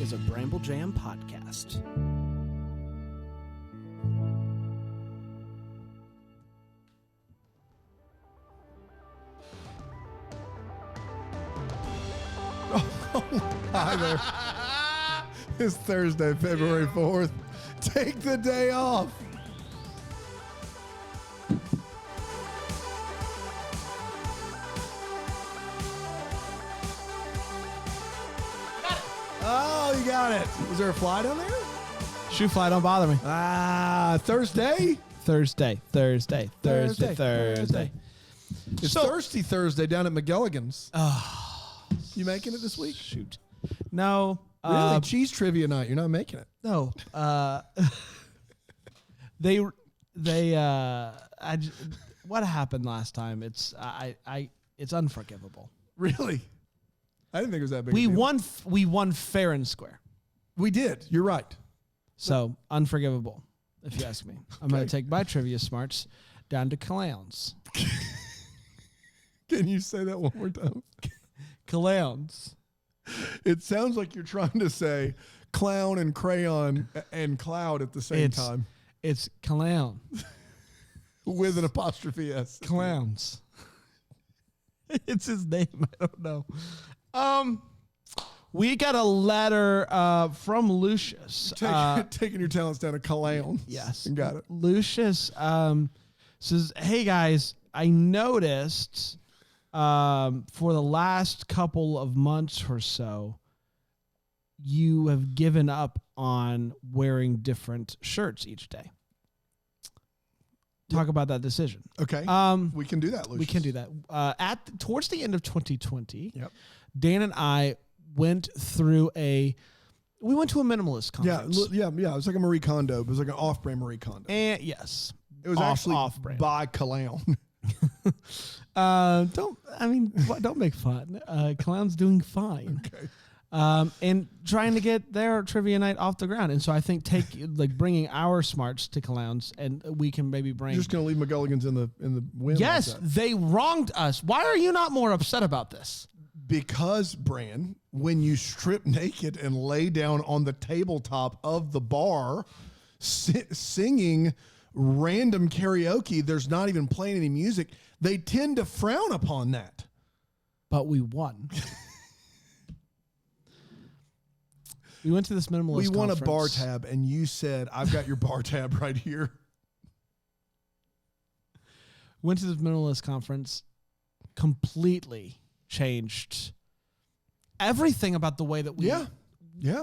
is a Bramble Jam podcast. Hi there. It's Thursday, February 4th. Take the day off. Oh, you got it. Is there a fly down there? Shoe fly, don't bother me. Thursday? Thursday. It's Thirsty Thursday down at McGilligan's. You making it this week? Shoot. No. Really? Cheese trivia night. You're not making it. No. What happened last time? It's unforgivable. Really? I didn't think it was that big. We a deal. won fair and square. We did. You're right. So unforgivable, if you ask me. I'm going to take my trivia smarts down to clowns. Can you say that one more time? Clowns. It sounds like you're trying to say clown and crayon and cloud at the same time. It's clown. With an apostrophe S. Clowns. It's his name. I don't know. We got a letter from Lucius. Taking your talents down to clown. Yes. Got it. Lucius says, hey, guys, I noticed for the last couple of months or so, you have given up on wearing different shirts each day. Talk about that decision. Okay. We can do that, Lucius. We can do that. Towards the end of 2020, Yep. Dan and I went to a minimalist conference. Yeah. It was like a Marie Kondo. It was like an off-brand Marie Kondo. And yes, It was actually off-brand. by clown. Don't make fun. Clown's doing fine. Okay. And trying to get their trivia night off the ground. And so I think bringing our smarts to Clowns, and we can maybe bring. You're just going to leave McGilligan's in the wind. Yes, like that. they wronged us. Why are you not more upset about this? Because, Bran, when you strip naked and lay down on the tabletop of the bar, singing random karaoke, there's not even playing any music, they tend to frown upon that. But we won. We went to this minimalist We won conference. a bar tab, and you said, I've got your bar tab right here. Went to this minimalist conference, completely changed everything about the way that we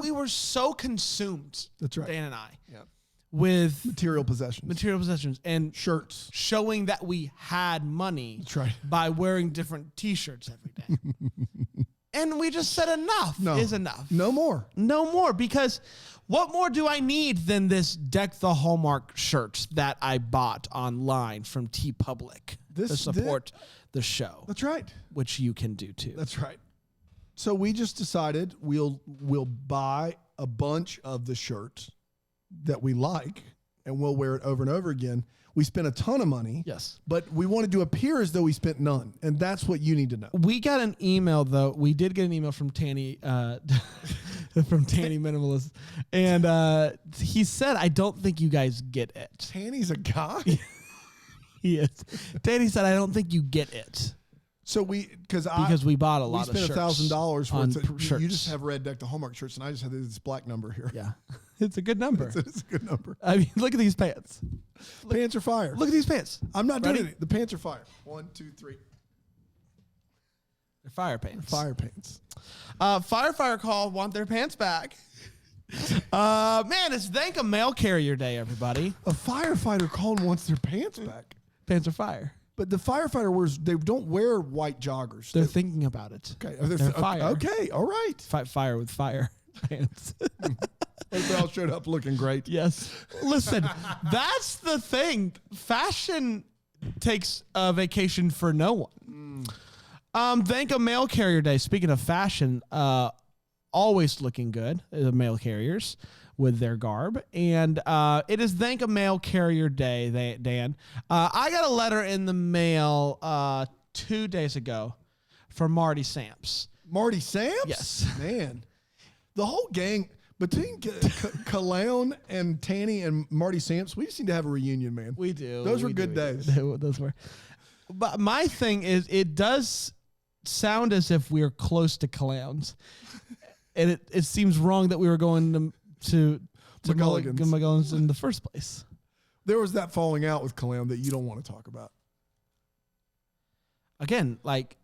we were so consumed. That's right. Dan and I. Yeah. With Material possessions and shirts, showing that we had money. That's right. By wearing different T-shirts every day. And we just said enough is enough. No more. Because what more do I need than this Deck the Hallmark shirt that I bought online from TeePublic to support the show? That's right. Which you can do too. That's right. So we just decided we'll buy a bunch of the shirts that we like, and we'll wear it over and over again. We spent a ton of money. Yes. But we wanted to appear as though we spent none. And that's what you need to know. We got an email, though. We did get an email from Tanny, from Tanny Minimalist. And he said, I don't think you guys get it. Tanny's a guy? He is. Tanny said, I don't think you get it. So because we bought a lot of shirts. We spent $1,000 for it. Shirts. You just have red Deck the Hallmark shirts, and I just have this black number here. Yeah. It's a good number. It's a good number. I mean, look at these pants. Pants are fire. Look at these pants. I'm not doing Ready? it. The pants are fire. 1, 2, 3. They're fire pants. Fire pants. Firefighter call, want their pants back. Man, it's Thank a Mail Carrier Day, everybody. A firefighter called and wants their pants back. Pants are fire. But the firefighter they don't wear white joggers. They're thinking about it. Okay. They're fire. Okay. All right. Fight fire with fire pants. They all showed up looking great. Yes. Listen, that's the thing. Fashion takes a vacation for no one. Thank a Mail Carrier Day. Speaking of fashion, always looking good, the mail carriers with their garb. And it is Thank a Mail Carrier Day, Dan. I got a letter in the mail 2 days ago from Marty Samps. Marty Samps? Yes. Man. The whole gang between Cologne and Tanny and Marty Samps, we just need to have a reunion, man. We do. Those were good days. Those were. But my thing is, it does sound as if we're close to clowns, and it seems wrong that we were going to McGulligan's in the first place. There was that falling out with Cologne that you don't want to talk about. Again, like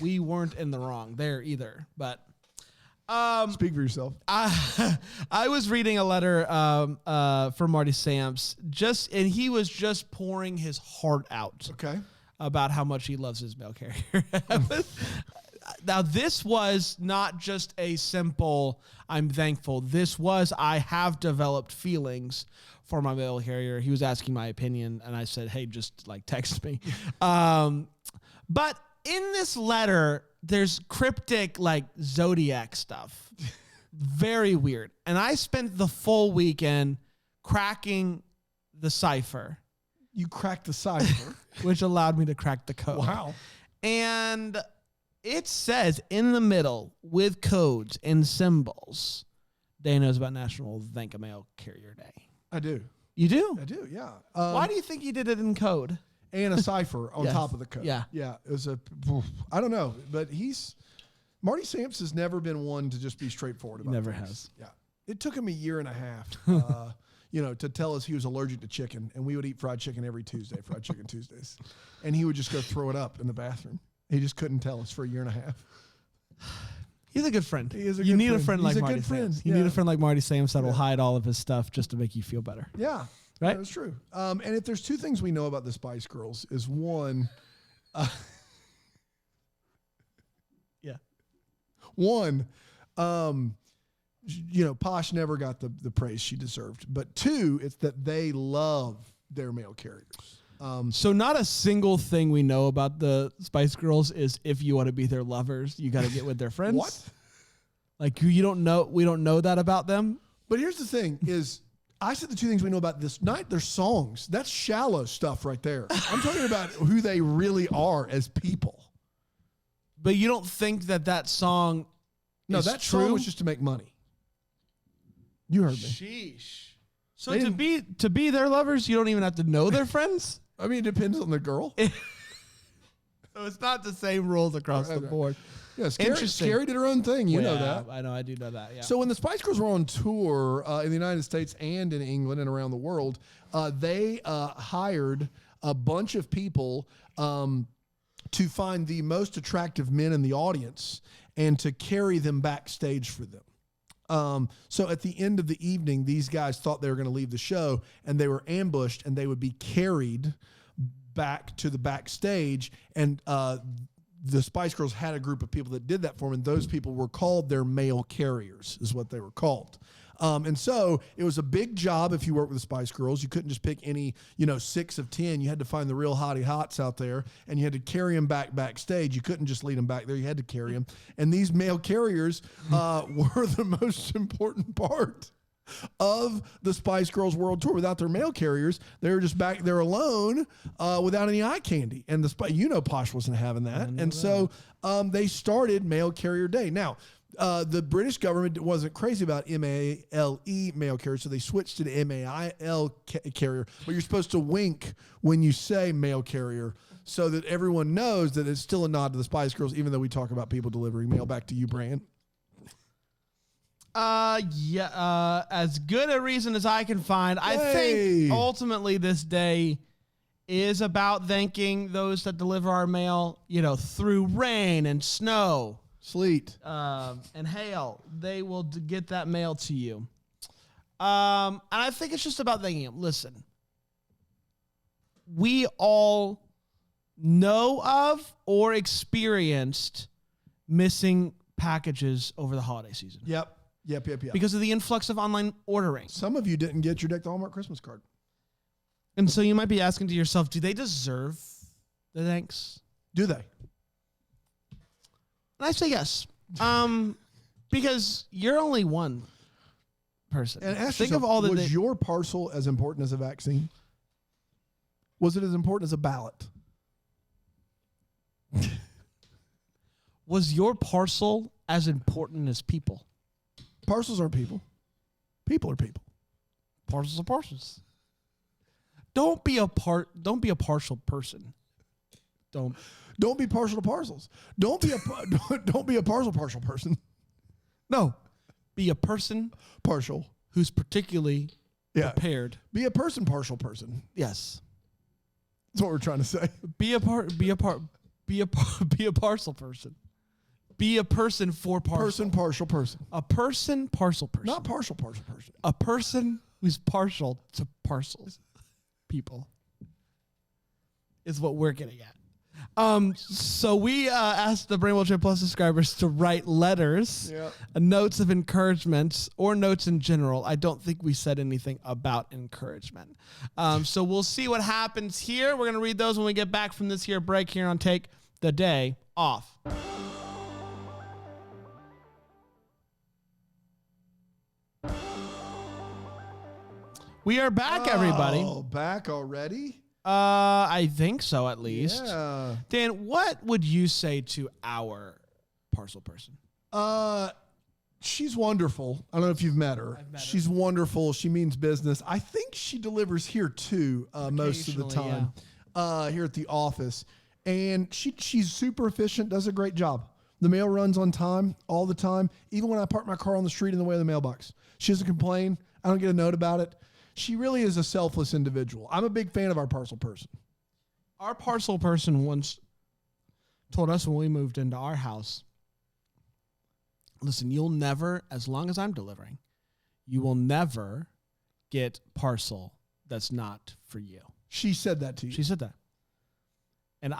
we weren't in the wrong there either, but. Speak for yourself. I was reading a letter from Marty Samps, and he was just pouring his heart out. Okay. About how much he loves his mail carrier. Now, this was not just a simple, I'm thankful. This was, I have developed feelings for my mail carrier. He was asking my opinion, and I said, hey, just like text me. But in this letter, there's cryptic, like, zodiac stuff. Very weird. And I spent the full weekend cracking the cipher. You cracked the cipher. Which allowed me to crack the code. Wow. And it says in the middle, with codes and symbols, Day knows about National Thank a Mail Carrier Day. I do. You do? I do, yeah. Why do you think you did it in code? And a cipher on top of the code. Yeah. Yeah. It was I don't know, but Marty Samps has never been one to just be straightforward about Never things. has. Yeah. It took him a year and a half, to tell us he was allergic to chicken, and we would eat fried chicken every Tuesday, fried chicken Tuesdays. And he would just go throw it up in the bathroom. He just couldn't tell us for a year and a half. He's a good friend. He is a you good need friend. a friend He's like a Marty good friend. Samps. You Yeah. need a friend like Marty Samps that'll hide all of his stuff just to make you feel better. Yeah. Right? That's true. And if there's two things we know about the Spice Girls is one, Yeah. one, Posh never got the praise she deserved. But two, it's that they love their mail carriers. So not a single thing we know about the Spice Girls is if you want to be their lovers, you got to get with their friends. What? Like we don't know that about them. But here's the thing is I said the two things we know about this night, their songs. That's shallow stuff right there. I'm talking about who they really are as people. But you don't think that song No, is that true? song was just to make money. You heard me. Sheesh. So They to be their lovers, you don't even have to know their friends? I mean, it depends on the girl. So it's not the same rules across the board. Yeah, Interesting. Scary did her own thing. You know that. I know. I do know that. Yeah. So when the Spice Girls were on tour in the United States and in England and around the world, they hired a bunch of people to find the most attractive men in the audience and to carry them backstage for them. So at the end of the evening, these guys thought they were going to leave the show, and they were ambushed, and they would be carried back to the backstage. And the Spice Girls had a group of people that did that for them, and those people were called their mail carriers, is what they were called. And so it was a big job if you worked with the Spice Girls. You couldn't just pick any, 6 of 10. You had to find the real hottie hots out there, and you had to carry them backstage. You couldn't just lead them back there. You had to carry them. And these mail carriers were the most important part of the Spice Girls World Tour. Without their mail carriers, they were just back there alone without any eye candy. And Posh wasn't having that. And so they started Mail Carrier Day. Now, the British government wasn't crazy about M-A-L-E mail carrier, so they switched to the M-A-I-L carrier. But you're supposed to wink when you say mail carrier so that everyone knows that it's still a nod to the Spice Girls, even though we talk about people delivering mail back to you, Brian. As good a reason as I can find. I think ultimately this day is about thanking those that deliver our mail, through rain and snow. Sleet. And hail. They will get that mail to you. And I think it's just about thanking them. Listen, we all know of or experienced missing packages over the holiday season. Yep. Because of the influx of online ordering. Some of you didn't get your Deck the Hallmark Christmas card. And so you might be asking to yourself, do they deserve the thanks? Do they? And I say yes. Because you're only one person. And ask Think yourself, of all was your parcel as important as a vaccine? Was it as important as a ballot? Was your parcel as important as people? Parcels aren't people. People are people. Parcels are parcels. Don't be a partial person. Don't be partial to parcels. Don't be a partial person. No. Be a person Partial. who's particularly prepared. Be a partial person. Yes. That's what we're trying to say. Be a parcel person. Be a person for parcel. Partial person. A person, parcel person. Not partial person. A person who's partial to parcels. People. Is what we're getting at. So we asked the Brainwell Trade Plus subscribers to write letters, notes of encouragement, or notes in general. I don't think we said anything about encouragement. So we'll see what happens here. We're going to read those when we get back from this here break here on Take the Day Off. We are back, everybody. Oh, back already? I think so, at least. Yeah. Dan, what would you say to our parcel person? She's wonderful. I don't know if you've met her. She's wonderful. She means business. I think she delivers here too, most of the time. Here at the office. And she's super efficient, does a great job. The mail runs on time all the time. Even when I park my car on the street in the way of the mailbox. She doesn't complain. I don't get a note about it. She really is a selfless individual. I'm a big fan of our parcel person. Our parcel person once told us when we moved into our house, listen, you'll never, as long as I'm delivering, you will never get parcel that's not for you. She said that to you. She said that. And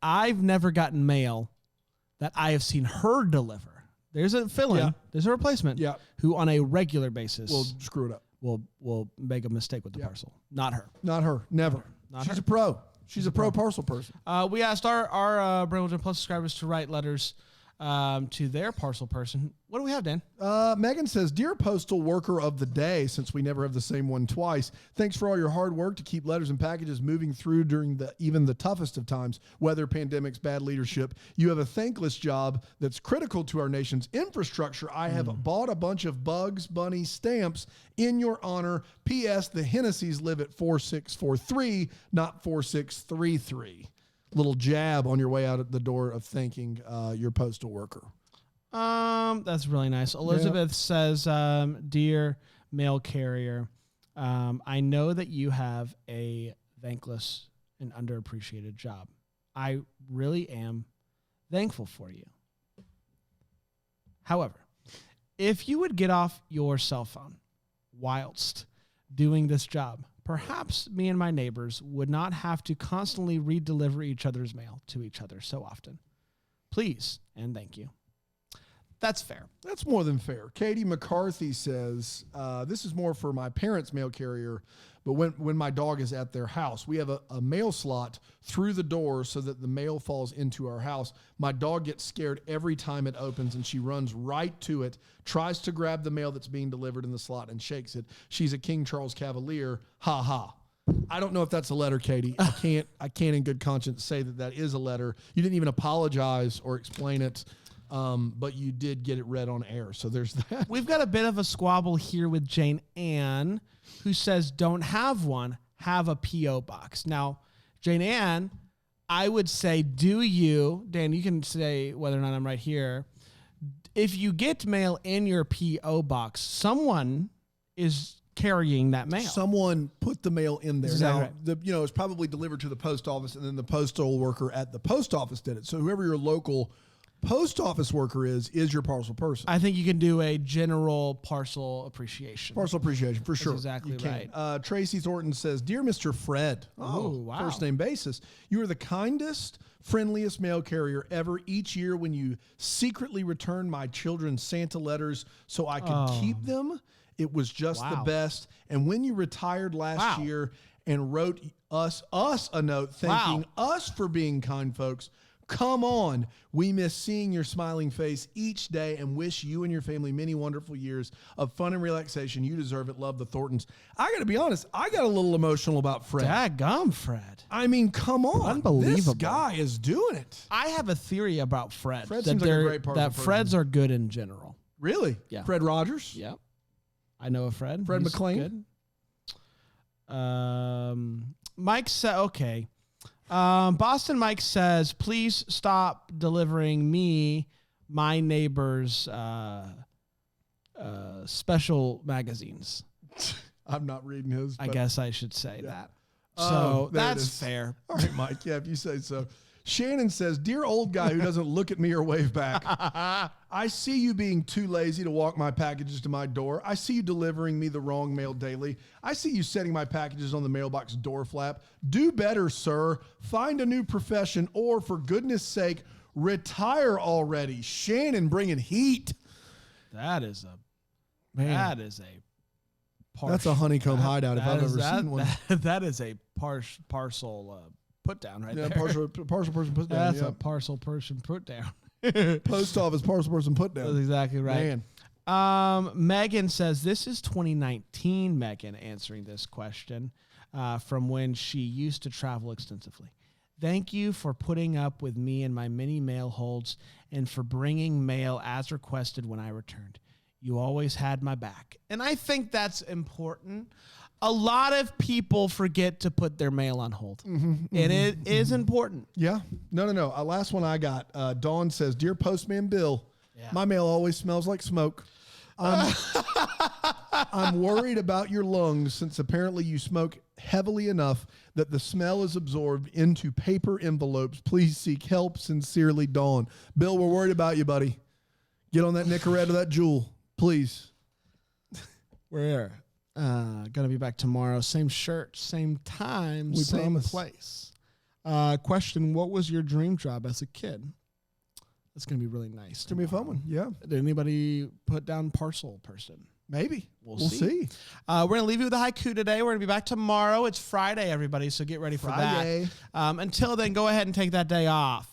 I've never gotten mail that I have seen her deliver. There's a fill-in, there's a replacement who on a regular basis will screw it up. Will make a mistake with the parcel. Not her. Not her. Never. She's a pro. She's a pro parcel person. We asked our Brainwell Plus subscribers to write letters to their parcel person. What do we have, Dan? Megan says, Dear Postal Worker of the Day, since we never have the same one twice, thanks for all your hard work to keep letters and packages moving through during even the toughest of times, weather, pandemics, bad leadership. You have a thankless job that's critical to our nation's infrastructure. I have bought a bunch of Bugs Bunny stamps in your honor. P.S. The Hennessy's live at 4643, not 4633. Little jab on your way out at the door of thanking your postal worker. That's really nice. Elizabeth says, Dear mail carrier, I know that you have a thankless and underappreciated job. I really am thankful for you. However, if you would get off your cell phone whilst doing this job, perhaps me and my neighbors would not have to constantly redeliver each other's mail to each other so often. Please and thank you. That's fair. That's more than fair. Katie McCarthy says, this is more for my parents' mail carrier, but when my dog is at their house, we have a mail slot through the door so that the mail falls into our house. My dog gets scared every time it opens, and she runs right to it, tries to grab the mail that's being delivered in the slot and shakes it. She's a King Charles Cavalier. Ha ha. I don't know if that's a letter, Katie. I can't in good conscience say that is a letter. You didn't even apologize or explain it. But you did get it read on air, so there's that. We've got a bit of a squabble here with Jane Ann, who says, don't have one, have a P.O. box. Now, Jane Ann, I would say, do you, Dan, you can say whether or not I'm right here. If you get mail in your P.O. box, someone is carrying that mail. Someone put the mail in there. Exactly now, right. It's probably delivered to the post office, and then the postal worker at the post office did it. So whoever your local post office worker is your parcel person. I think you can do a general parcel appreciation. Parcel appreciation, for sure. That's exactly right. Tracy Thornton says, Dear Mr. Fred, wow. First name basis, you are the kindest, friendliest mail carrier ever. Each year when you secretly return my children's Santa letters so I could keep them, it was just the best. And when you retired last year and wrote us a note thanking us for being kind folks, come on. We miss seeing your smiling face each day and wish you and your family many wonderful years of fun and relaxation. You deserve it. Love, the Thorntons. I got to be honest. I got a little emotional about Fred. Daggum, Fred. I mean, come on. Unbelievable. This guy is doing it. I have a theory about Fred. Fred seems like a great parcel person. Freds are good in general. Really? Yeah. Fred Rogers? Yep. I know a Fred. Fred He's McLean? good. Mike said, okay. Boston Mike says, please stop delivering me my neighbor's special magazines. I'm not reading his. I guess I should say that. Oh, So there it that's is. fair. All right, Mike. Yeah, if you say so. Shannon says, dear old guy who doesn't look at me or wave back, I see you being too lazy to walk my packages to my door. I see you delivering me the wrong mail daily. I see you setting my packages on the mailbox door flap. Do better, sir. Find a new profession or, for goodness sake, retire already. Shannon bringing heat. That is a Man. that is a That's a honeycomb hideout if I've ever seen one. That is a parcel put down right Yeah, there. partial person put down. That's Yeah. a parcel person put down. Post office parcel person put That's down. exactly right. Man. Megan says, this is 2019, Megan, answering this question from when she used to travel extensively. Thank you for putting up with me and my many mail holds and for bringing mail as requested when I returned. You always had my back. And I think that's important. A lot of people forget to put their mail on hold. And it is important. Yeah. No. Last one I got. Dawn says, dear Postman Bill, my mail always smells like smoke. I'm worried about your lungs since apparently you smoke heavily enough that the smell is absorbed into paper envelopes. Please seek help. Sincerely, Dawn. Bill, we're worried about you, buddy. Get on that Nicorette or that Juul, please. We're gonna be back tomorrow. Same shirt, same time, We same promise. place. Question: what was your dream job as a kid? That's gonna be really nice. It's going to be a fun one. Yeah. Did anybody put down parcel person? Maybe. We'll see. We're gonna leave you with a haiku today. We're gonna be back tomorrow. It's Friday, everybody, so get ready for Friday. that. Until then, go ahead and take that day off.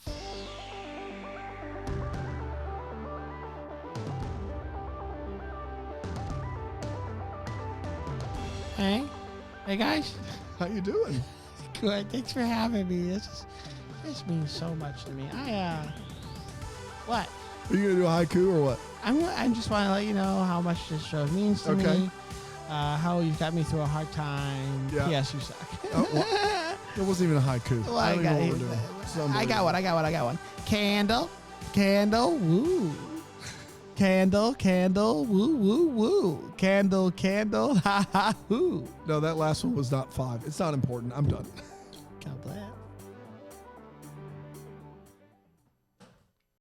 Hey guys. How you doing? Good. Thanks for having me. This means so much to me. What? Are you going to do a haiku or what? I just want to let you know how much this show means to Okay. me. How you've got me through a hard time. Yeah. Yes, you suck. Oh, well, it wasn't even a haiku. Well, I don't even know what we're doing. It's I got one. Candle, woo. Candle, woo. Candle, ha ha, woo. No, that last one was not 5. It's not important. I'm done.